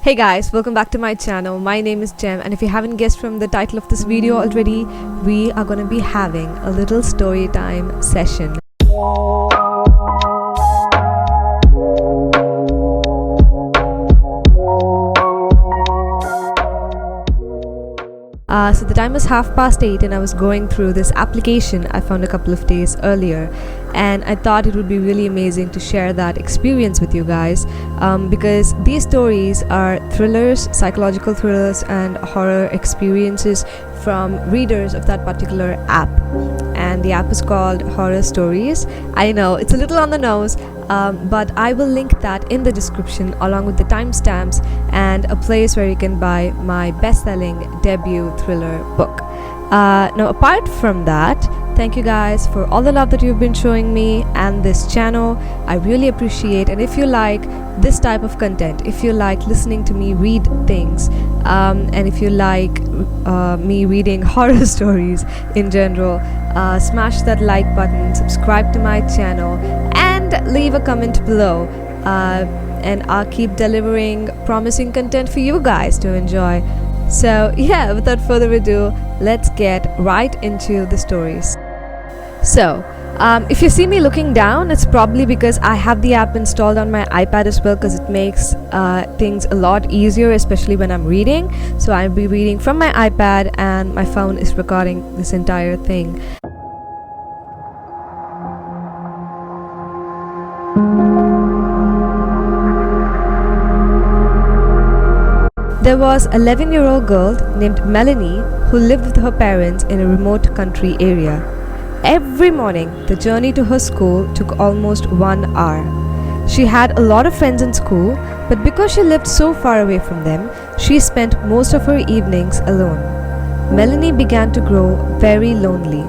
Hey guys, welcome back to my channel. My name is Jem, and if you haven't guessed from the title of this video already, we are going to be having a little story time session. So the time was 8:30 and I was going through this application I found a couple of days earlier, and I thought it would be really amazing to share that experience with you guys because these stories are thrillers, psychological thrillers and horror experiences from readers of that particular app, and the app is called Horror Stories. I know it's a little on the nose, but I will link that in the description along with the timestamps and a place where you can buy my best-selling debut thriller book. Now apart from that, thank you guys for all the love that you've been showing me and this channel. I really appreciate, and if you like this type of content, if you like listening to me read things, and if you like me reading horror stories in general, smash that like button, subscribe to my channel and leave a comment below, and I'll keep delivering promising content for you guys to enjoy. So yeah, without further ado, let's get right into the stories. So if you see me looking down, it's probably because I have the app installed on my iPad as well, because it makes things a lot easier, especially when I'm reading. So I'll be reading from my iPad and my phone is recording this entire thing. There was an 11-year-old girl named Melanie who lived with her parents in a remote country area. Every morning, the journey to her school took almost 1 hour. She had a lot of friends in school, but because she lived so far away from them, she spent most of her evenings alone. Melanie began to grow very lonely.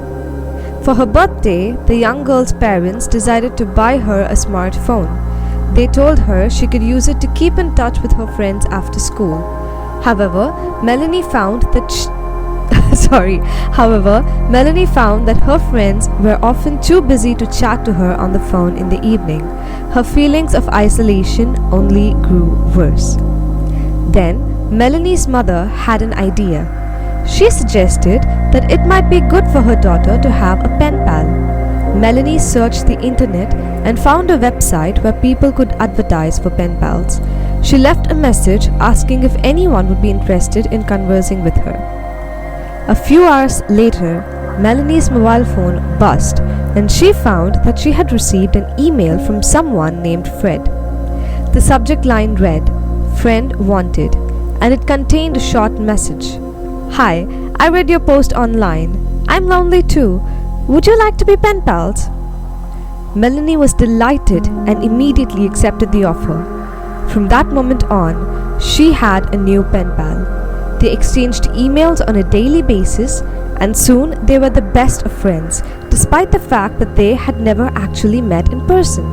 For her birthday, the young girl's parents decided to buy her a smartphone. They told her she could use it to keep in touch with her friends after school. However, Melanie found that her friends were often too busy to chat to her on the phone in the evening. Her feelings of isolation only grew worse. Then, Melanie's mother had an idea. She suggested that it might be good for her daughter to have a pen pal. Melanie searched the internet and found a website where people could advertise for pen pals. She left a message asking if anyone would be interested in conversing with her. A few hours later, Melanie's mobile phone buzzed and she found that she had received an email from someone named Fred. The subject line read, "Friend wanted," and it contained a short message. "Hi, I read your post online. I'm lonely too. Would you like to be pen pals?" Melanie was delighted and immediately accepted the offer. From that moment on, she had a new pen pal. They exchanged emails on a daily basis, and soon they were the best of friends, despite the fact that they had never actually met in person.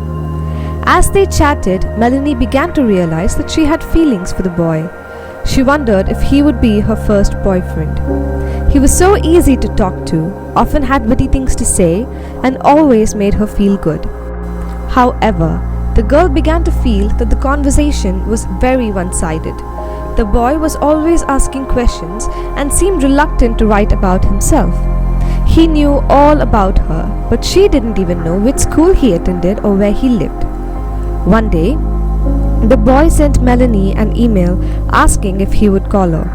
As they chatted, Melanie began to realize that she had feelings for the boy. She wondered if he would be her first boyfriend. He was so easy to talk to, often had witty things to say, and always made her feel good. However, the girl began to feel that the conversation was very one-sided. The boy was always asking questions and seemed reluctant to write about himself. He knew all about her, but she didn't even know which school he attended or where he lived. One day, the boy sent Melanie an email asking if he would call her.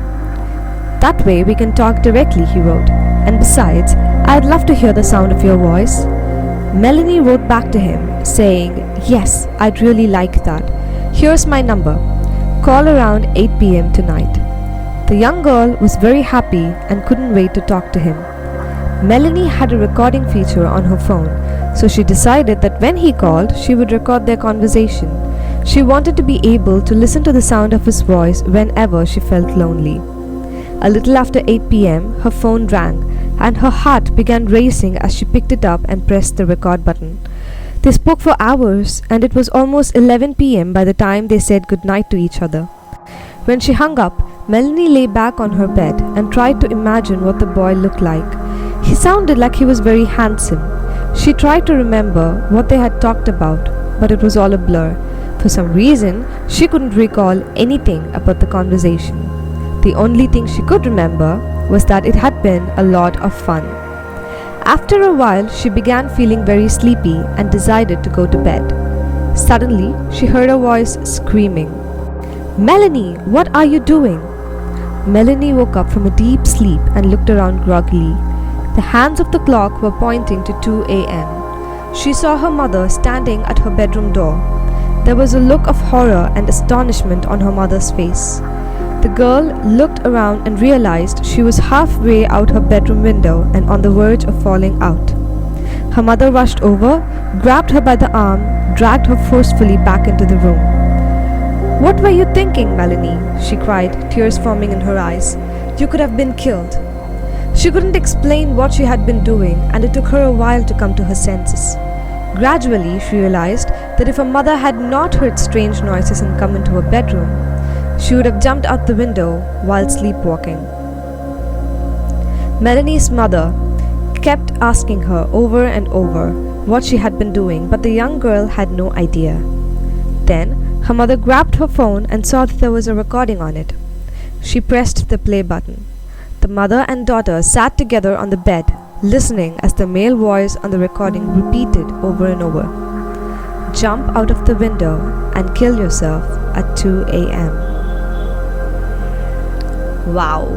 "That way we can talk directly," he wrote. "And besides, I'd love to hear the sound of your voice." Melanie wrote back to him saying, "Yes, I'd really like that. Here's my number. Call around 8 p.m. tonight." The young girl was very happy and couldn't wait to talk to him. Melanie had a recording feature on her phone, so she decided that when he called, she would record their conversation. She wanted to be able to listen to the sound of his voice whenever she felt lonely. A little after 8 p.m., her phone rang, and her heart began racing as she picked it up and pressed the record button. They spoke for hours, and it was almost 11 p.m. by the time they said goodnight to each other. When she hung up, Melanie lay back on her bed and tried to imagine what the boy looked like. He sounded like he was very handsome. She tried to remember what they had talked about, but it was all a blur. For some reason, she couldn't recall anything about the conversation. The only thing she could remember was that it had been a lot of fun. After a while, she began feeling very sleepy and decided to go to bed. Suddenly, she heard a voice screaming, "Melanie, what are you doing?" Melanie woke up from a deep sleep and looked around groggily. The hands of the clock were pointing to 2 a.m. She saw her mother standing at her bedroom door. There was a look of horror and astonishment on her mother's face. The girl looked around and realized she was halfway out her bedroom window and on the verge of falling out. Her mother rushed over, grabbed her by the arm, dragged her forcefully back into the room. "What were you thinking, Melanie?" she cried, tears forming in her eyes. "You could have been killed." She couldn't explain what she had been doing, and it took her a while to come to her senses. Gradually, she realized that if her mother had not heard strange noises and come into her bedroom, she would have jumped out the window while sleepwalking. Melanie's mother kept asking her over and over what she had been doing, but the young girl had no idea. Then, her mother grabbed her phone and saw that there was a recording on it. She pressed the play button. The mother and daughter sat together on the bed, listening as the male voice on the recording repeated over and over, "Jump out of the window and kill yourself at 2 a.m. Wow.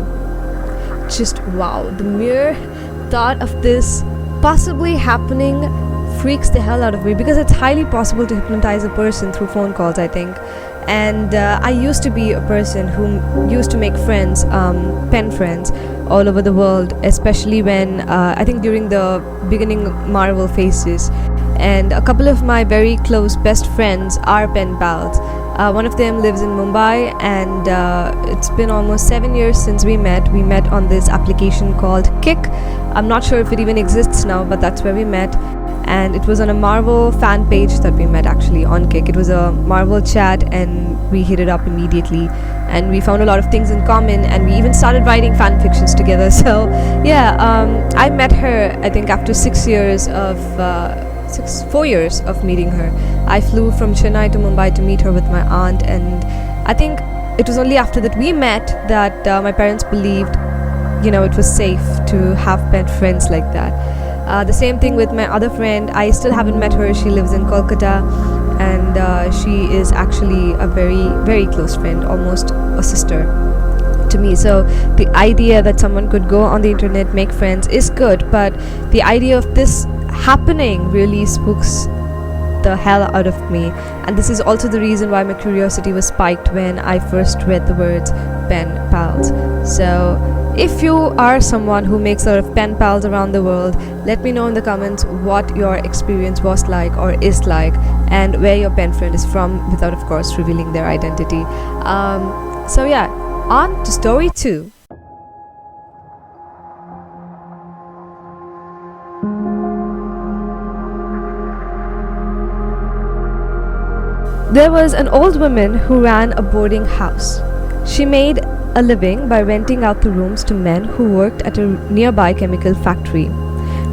Just wow. The mere thought of this possibly happening freaks the hell out of me, because it's highly possible to hypnotize a person through phone calls, I think. And I used to be a person who used to make friends, pen friends, all over the world, especially when I think during the beginning Marvel phases. And a couple of my very close best friends are pen pals. One of them lives in Mumbai, and it's been almost 7 years since we met. We met on this application called Kick. I'm not sure if it even exists now, but that's where we met. And it was on a Marvel fan page that we met, actually, on Kick. It was a Marvel chat, and we hit it up immediately. And we found a lot of things in common, and we even started writing fan fictions together. So, yeah, I met her, I think, after 4 years of meeting her. I flew from Chennai to Mumbai to meet her with my aunt, and I think it was only after that we met that my parents believed, it was safe to have pet friends like that. The same thing with my other friend. I still haven't met her. She lives in Kolkata, and she is actually a very, very close friend, almost a sister to me. So the idea that someone could go on the internet, make friends, is good, but the idea of this happening really spooks the hell out of me. And this is also the reason why my curiosity was spiked when I first read the words pen pals. So if you are someone who makes sort of pen pals around the world, let me know in the comments what your experience was like or is like, and where your pen friend is from, without of course revealing their identity. So yeah, on to story 2. There was an old woman who ran a boarding house. She made a living by renting out the rooms to men who worked at a nearby chemical factory.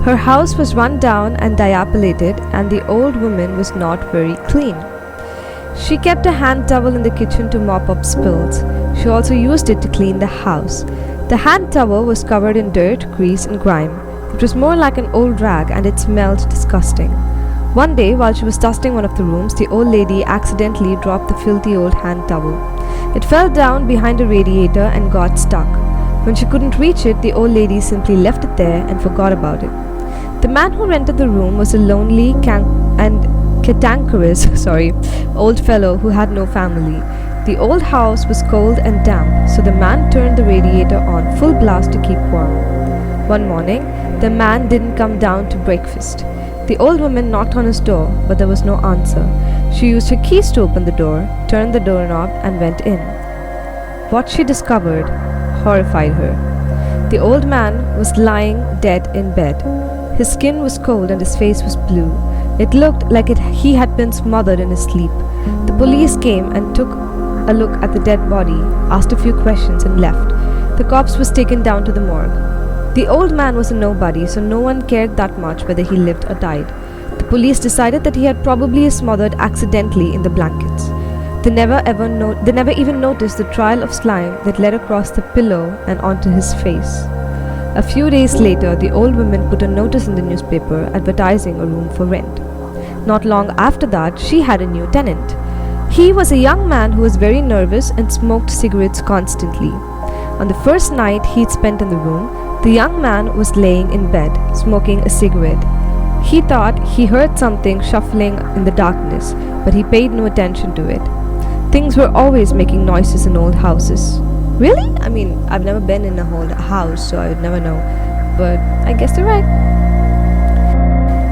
Her house was run down and dilapidated, and the old woman was not very clean. She kept a hand towel in the kitchen to mop up spills. She also used it to clean the house. The hand towel was covered in dirt, grease, and grime. It was more like an old rag, and it smelled disgusting. One day, while she was dusting one of the rooms, the old lady accidentally dropped the filthy old hand towel. It fell down behind a radiator and got stuck. When she couldn't reach it, the old lady simply left it there and forgot about it. The man who rented the room was a lonely and cantankerous old fellow who had no family. The old house was cold and damp, so the man turned the radiator on full blast to keep warm. One morning, the man didn't come down to breakfast. The old woman knocked on his door, but there was no answer. She used her keys to open the door, turned the doorknob, and went in. What she discovered horrified her. The old man was lying dead in bed. His skin was cold and his face was blue. It looked like he had been smothered in his sleep. The police came and took a look at the dead body, asked a few questions, and left. The corpse was taken down to the morgue. The old man was a nobody, so no one cared that much whether he lived or died. The Police decided that he had probably smothered accidentally in the blankets. They never even noticed the trail of slime that led across the pillow and onto his face. A few days later, the old woman put a notice in the newspaper advertising a room for rent. Not long after that, she had a new tenant. He was a young man who was very nervous and smoked cigarettes constantly. On the first night he'd spent in the room, the young man was laying in bed, smoking a cigarette. He thought he heard something shuffling in the darkness, but he paid no attention to it. Things were always making noises in old houses. Really? I mean, I've never been in a old house, so I would never know. But I guess they're right.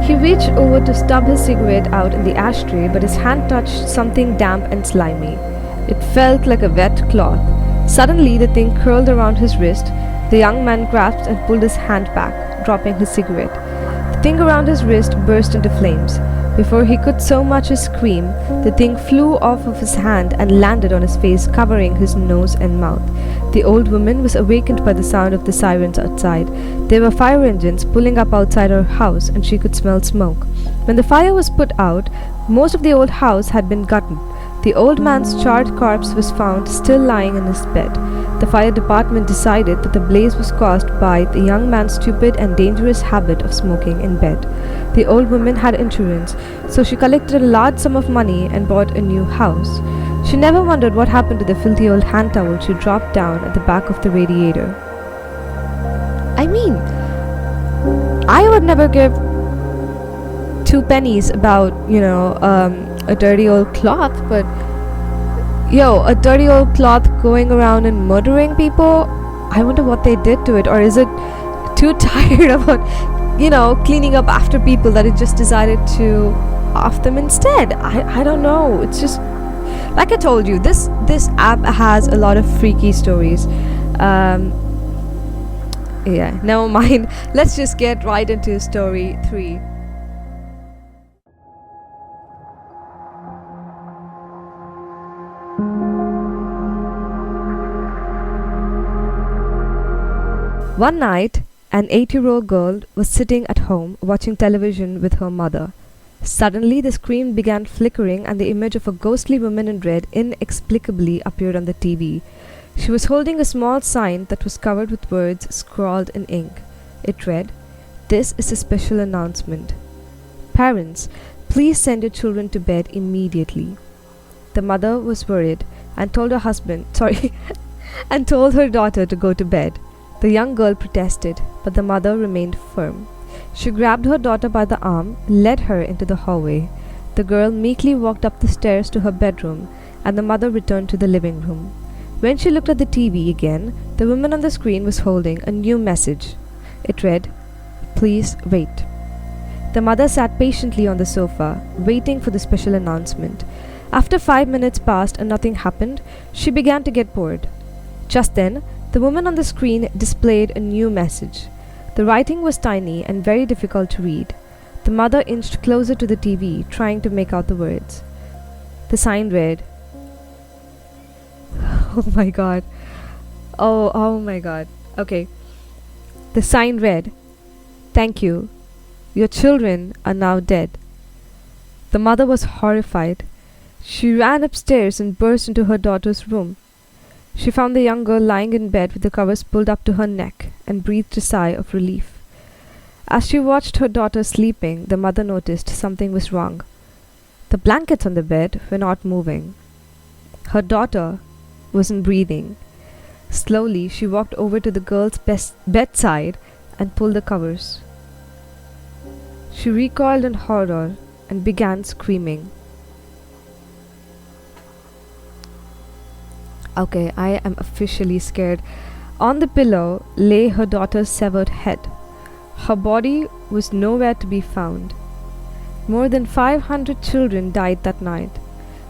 He reached over to stub his cigarette out in the ashtray, but his hand touched something damp and slimy. It felt like a wet cloth. Suddenly, the thing curled around his wrist. The young man grasped and pulled his hand back, dropping his cigarette. The thing around his wrist burst into flames. Before he could so much as scream, the thing flew off of his hand and landed on his face, covering his nose and mouth. The old woman was awakened by the sound of the sirens outside. There were fire engines pulling up outside her house, and she could smell smoke. When the fire was put out, most of the old house had been gutted. The old man's charred corpse was found still lying in his bed. The fire department decided that the blaze was caused by the young man's stupid and dangerous habit of smoking in bed. The old woman had insurance, so she collected a large sum of money and bought a new house. She never wondered what happened to the filthy old hand towel she dropped down at the back of the radiator. I mean, I would never give 2 pennies about, a dirty old cloth, but a dirty old cloth going around and murdering people, I wonder what they did to it. Or is it too tired about, cleaning up after people that it just decided to off them instead? I don't know. It's just, like I told you, this app has a lot of freaky stories. Yeah, never mind. Let's just get right into story 3. One night, an 8-year-old girl was sitting at home watching television with her mother. Suddenly, the screen began flickering and the image of a ghostly woman in red inexplicably appeared on the TV. She was holding a small sign that was covered with words scrawled in ink. It read, "This is a special announcement. Parents, please send your children to bed immediately." The mother was worried and told her daughter to go to bed. The young girl protested, but the mother remained firm. She grabbed her daughter by the arm, led her into the hallway. The girl meekly walked up the stairs to her bedroom, and the mother returned to the living room. When she looked at the TV again, the woman on the screen was holding a new message. It read, "Please wait." The mother sat patiently on the sofa, waiting for the special announcement. After 5 minutes passed and nothing happened, she began to get bored. Just then, the woman on the screen displayed a new message. The writing was tiny and very difficult to read. The mother inched closer to the TV, trying to make out the words. The sign read, Oh my god. Oh my god. Okay. The sign read, "Thank you. Your children are now dead." The mother was horrified. She ran upstairs and burst into her daughter's room. She found the young girl lying in bed with the covers pulled up to her neck and breathed a sigh of relief. As she watched her daughter sleeping, the mother noticed something was wrong. The blankets on the bed were not moving. Her daughter wasn't breathing. Slowly, she walked over to the girl's bedside and pulled the covers. She recoiled in horror and began screaming. Okay, I am officially scared. On the pillow lay her daughter's severed head. Her body was nowhere to be found. More than 500 children died that night.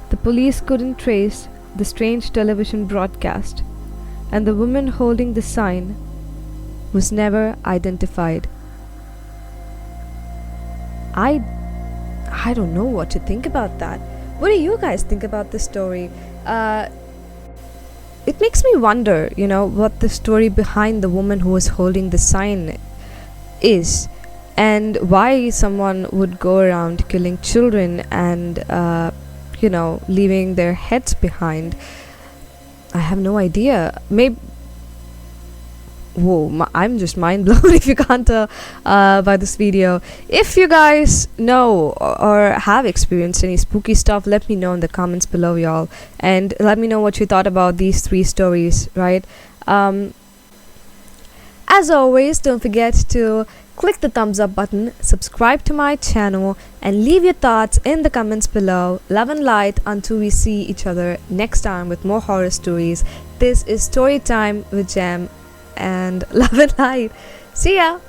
The police couldn't trace the strange television broadcast, and the woman holding the sign was never identified. I don't know what to think about that. What do you guys think about this story? It makes me wonder, what the story behind the woman who was holding the sign is. And why someone would go around killing children and leaving their heads behind, I have no idea. Maybe. Whoa, I'm just mind blown if you can't tell by this video. If you guys know or have experienced any spooky stuff, let me know in the comments below, y'all. And let me know what you thought about these 3 stories, right? As always, don't forget to click the thumbs up button, subscribe to my channel, and leave your thoughts in the comments below. Love and light until we see each other next time with more horror stories. This is Story Time with Jem, and love and light. See ya.